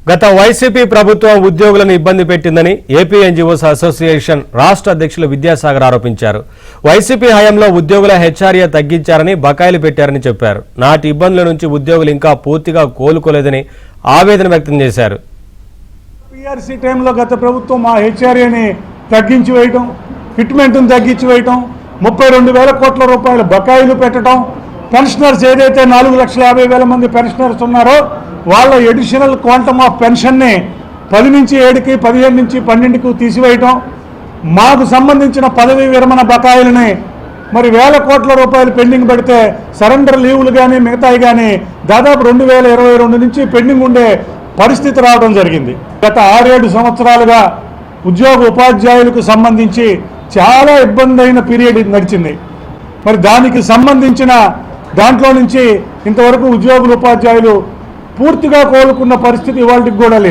గత వైసీపీ ప్రభుత్వం ఉద్యోగులను ఇబ్బంది పెట్టిందని ఏపీ ఎన్జీఓస్ అసోసియేషన్ రాష్ట్ర అధ్యక్షులు విద్యాసాగర్ ఆరోపించారు. వైసీపీ హయాంలో ఉద్యోగుల హెచ్ఆర్ఏ తగ్గించారని, బకాయిలు పెట్టారని చెప్పారు. నాటి ఇబ్బందుల నుంచి ఉద్యోగులు ఇంకా పూర్తిగా కోలుకోలేదని ఆవేదన వ్యక్తం చేశారు. పీఆర్సీ టైంలో గత ప్రభుత్వం ఆ హెచ్ఆర్ఏని తగ్గించి వేయటం, ఫిట్మెంట్ను తగ్గించి వేయటం, 32,000 కోట్ల రూపాయల బకాయిలు పెట్టడం, పెన్షనర్స్ ఏదైతే 4,50,000 మంది పెన్షనర్స్ ఉన్నారో వాళ్ళ ఎడిషనల్ క్వాంటమ్ ఆఫ్ పెన్షన్ని 10 నుంచి 7కి, 15 నుంచి 12కు తీసివేయటం, మాకు సంబంధించిన పదవీ విరమణ బకాయిలని మరి 1,000 కోట్ల రూపాయలు పెండింగ్ పెడితే సరెండర్ లీవులు కానీ మిగతాయి కానీ దాదాపు 2022 నుంచి పెండింగ్ ఉండే పరిస్థితి రావడం జరిగింది. గత 6-7 సంవత్సరాలుగా ఉద్యోగ ఉపాధ్యాయులకు సంబంధించి చాలా ఇబ్బంది అయిన పీరియడ్ నడిచింది. మరి దానికి సంబంధించిన దాంట్లో నుంచి ఇంతవరకు ఉద్యోగులు ఉపాధ్యాయులు పూర్తిగా కోలుకున్న పరిస్థితి ఇవాళకి కూడా లేదు.